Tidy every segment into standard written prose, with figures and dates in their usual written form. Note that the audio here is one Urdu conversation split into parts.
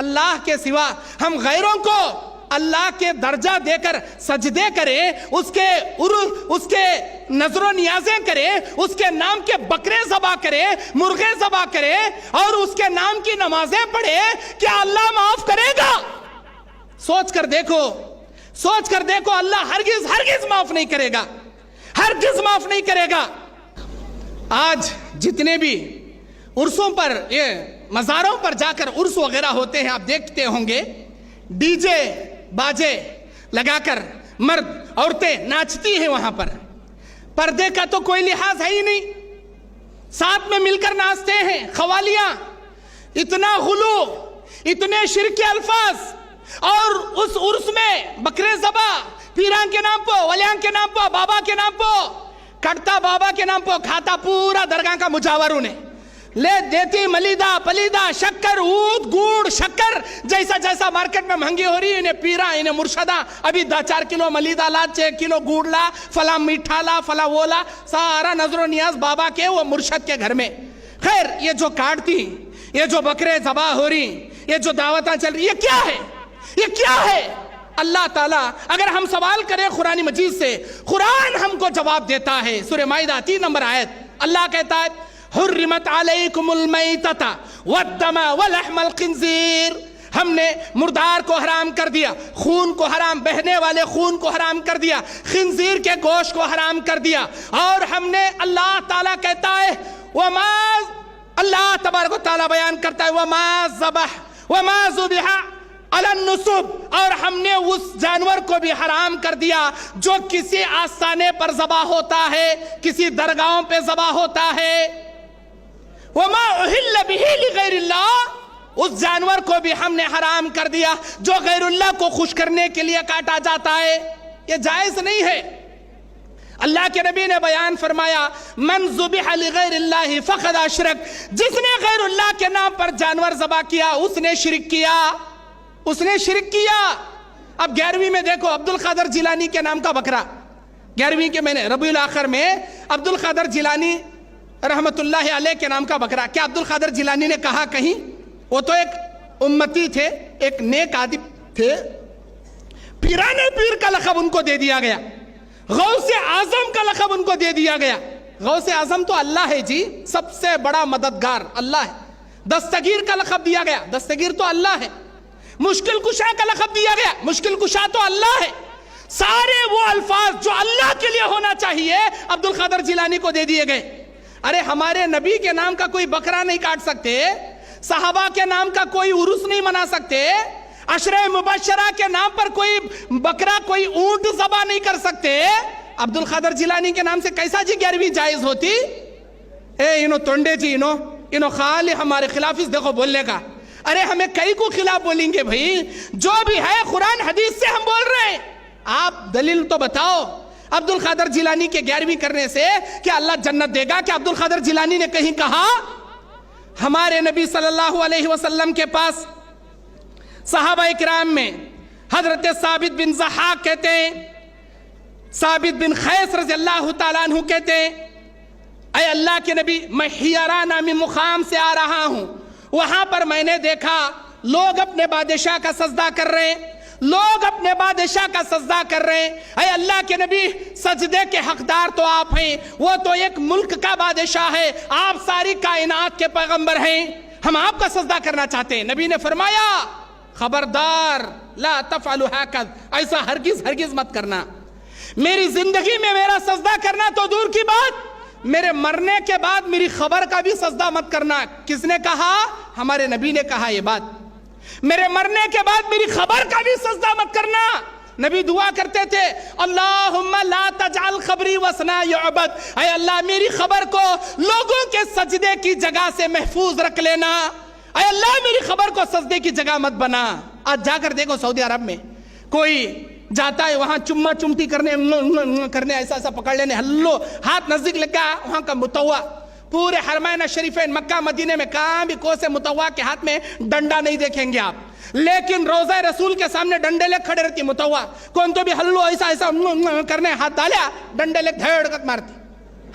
اللہ کے سوا ہم غیروں کو اللہ کے درجہ دے کر سجدے کریں، اس کے نظر و نیازیں کریں، اس کے نام کے بکرے ذبح کریں، مرغے ذبح کریں اور اس کے نام کی نمازیں پڑھیں، کیا اللہ معاف کرے گا؟ سوچ کر دیکھو، اللہ ہرگز معاف نہیں کرے گا، ہرگز معاف نہیں کرے گا۔ آج جتنے بھی عرسوں پر، یہ مزاروں پر جا کر عرس وغیرہ ہوتے ہیں، آپ دیکھتے ہوں گے ڈی جے باجے لگا کر مرد عورتیں ناچتی ہیں وہاں پر، پردے کا تو کوئی لحاظ ہے ہی نہیں، ساتھ میں مل کر ناچتے ہیں قوالیاں، اتنا غلو، اتنے شرک کے الفاظ، اور اس عرس میں بکرے ذبح، پیران کے نام پہ، ولیان کے نام پہ، بابا کے نام پہ، کٹتا بابا کے نام پہ، کھاتا پورا درگاہ کا مجاور انہیں، لے دیتی ملیدہ پلیدہ شکر عود گوڑ شکر جیسا مارکیٹ میں مہنگی ہو رہی ہے، انہیں پیرا انہیں مرشدہ، ابھی 4 کلو ملیدہ لا، 6 کلو گوڑ لا، فلا میٹھا لا، فلا وہ لا، سارا نظر و نیاز بابا کے وہ مرشد کے گھر میں۔ خیر، یہ جو کاٹتی، یہ جو بکرے ذبح ہو رہی، یہ جو دعوتاں چل رہی، یہ کیا ہے؟ اللہ تعالیٰ اگر ہم سوال کریں قرآن مجید سے، قرآن ہم کو جواب دیتا ہے۔ سورہ مائدہ 3 نمبر آیت، اللہ کہتا ہے حرمت علیکم المیتۃ والدم ولحم الخنزیر، ہم نے مردار کو حرام کر دیا، خون کو حرام، بہنے والے خون کو حرام کر دیا، خنزیر کے گوشت کو حرام کر دیا، اور ہم نے، اللہ تعالیٰ کہتا ہے اللہ تبارک و تعالیٰ بیان کرتا ہے وما ذبح علی النصب، اور ہم نے اس جانور کو بھی حرام کر دیا جو کسی آستانے پر ذبح ہوتا ہے، کسی درگاہوں پہ ذبح ہوتا ہے۔ وما اہل بہ لغیر اللہ، اس جانور کو بھی ہم نے حرام کر دیا جو غیر اللہ کو خوش کرنے کے لیے کاٹا جاتا ہے، یہ جائز نہیں ہے۔ اللہ کے نبی نے بیان فرمایا من ذبح لغیر اللہ فقد اشرک، جس نے غیر اللہ کے نام پر جانور ذبح کیا اس نے شرک کیا۔ اب 11ویں میں دیکھو عبد القادر جیلانی کے نام کا بکرا، 11ویں کے میں نے ربیع الاخر میں عبد القادر جیلانی رحمت اللہ علیہ کے نام کا بکرا، کیا عبد القادر جیلانی نے کہا کہیں؟ وہ تو ایک امتی تھے، ایک نیک آدمی تھے، پیرانے پیر کا لقب ان کو دے دیا گیا، غوث اعظم کا لقب ان کو دے دیا گیا۔ غوث اعظم تو اللہ ہے جی، سب سے بڑا مددگار اللہ ہے۔ دستگیر کا لقب دیا گیا، دستگیر تو اللہ ہے۔ مشکل کشا کا لقب دیا گیا، مشکل کشا تو اللہ ہے۔ سارے وہ الفاظ جو اللہ کے لیے ہونا چاہیے عبد القادر جیلانی کو دے دیے گئے۔ ارے ہمارے نبی کے نام کا کوئی بکرا نہیں کاٹ سکتے، صحابہ کے نام کا کوئی عرس نہیں منا سکتے، عشرہ مبشرہ کے نام پر کوئی بکرا، کوئی اونٹ ذبح نہیں کر سکتے، عبد القادر جیلانی کے نام سے کیسا جی 11ویں جائز ہوتی؟ انہوں تونڈے جی، انہوں خالی ہمارے خلاف اس دیکھو بولنے کا، ارے ہمیں کئی کو خلاف بولیں گے بھائی، جو بھی ہے قرآن حدیث سے ہم بول رہے ہیں، آپ دلیل تو بتاؤ۔ عبد القادر جیلانی کے 11ویں کرنے سے کیا اللہ جنت دے گا؟ کہ عبد القادر جیلانی نے کہیں کہا؟ ہمارے نبی صلی اللہ علیہ وسلم کے پاس صحابہ اکرام میں حضرت ثابت بن ضحاک کہتے ہیں، ثابت بن قیس رضی اللہ تعالیٰ عنہ کہتے ہیں اے اللہ کے نبی، میں حیرہ نامی مقام سے آ رہا ہوں، وہاں پر میں نے دیکھا لوگ اپنے بادشاہ کا سجدہ کر رہے ہیں، اے اللہ کے نبی، سجدے کے حقدار تو آپ ہیں، وہ تو ایک ملک کا بادشاہ ہے، آپ ساری کائنات کے پیغمبر ہیں، ہم آپ کا سجدہ کرنا چاہتے ہیں۔ نبی نے فرمایا خبردار، لا تفعلوا هكذا، ایسا ہرگز مت کرنا۔ میری زندگی میں میرا سجدہ کرنا تو دور کی بات، میرے مرنے کے بعد میری خبر کا بھی سجدہ مت کرنا۔ کس نے کہا؟ ہمارے نبی نے کہا یہ بات، میرے مرنے کے بعد میری خبر کا بھی سجدہ مت کرنا۔ نبی دعا کرتے تھے اللہم لا تجعل قبری وثنا یعبد، اے اللہ میری خبر کو لوگوں کے سجدے کی جگہ سے محفوظ رکھ لینا، اے اللہ میری خبر کو سجدے کی جگہ مت بنا۔ آج جا کر دیکھو سعودی عرب میں کوئی جاتا ہے وہاں چمہ چمٹی کرنے ایسا پکڑ لینے، ہلو ہاتھ نزدیک لگا، وہاں کا متوا پورے حرمین شریفین مکہ مدینے میں کہاں بھی کوسے متوا کے ہاتھ میں ڈنڈا نہیں دیکھیں گے آپ، لیکن روضہ رسول کے سامنے ڈنڈے لے کھڑے رہتی متوا، کون تو بھی ہلو ایسا کرنے ہاتھ ڈالیا، ڈنڈے لے دھڑکت مارتی۔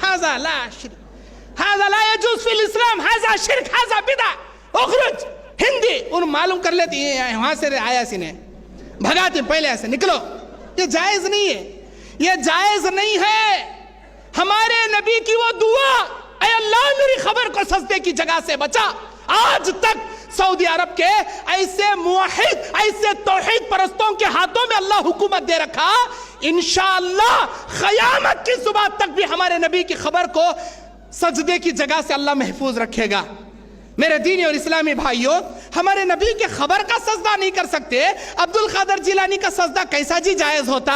ھذا لا شرک، ھذا لا یجوز فی الاسلام، ھذا شرک، ھذا بدعہ، اخرج، ہندی ان معلوم کر لیتی ہیں وہاں سے آیا سینے بھگاتے پہلے ایسے نکلو. یہ جائز نہیں ہے, یہ جائز نہیں ہے. ہمارے نبی کی وہ دعا, اے اللہ میری خبر کو سجدے کی جگہ سے بچا, آج تک سعودی عرب کے ایسے موحد, ایسے توحید پرستوں کے ہاتھوں میں اللہ حکومت دے رکھا. انشاءاللہ قیامت کی صبح تک بھی ہمارے نبی کی خبر کو سجدے کی جگہ سے اللہ محفوظ رکھے گا. میرے دینی اور اسلامی بھائیوں, ہمارے نبی کے خبر کا سجدہ نہیں کر سکتے, عبد القادر جیلانی کا سجدہ کیسا جی جائز ہوتا؟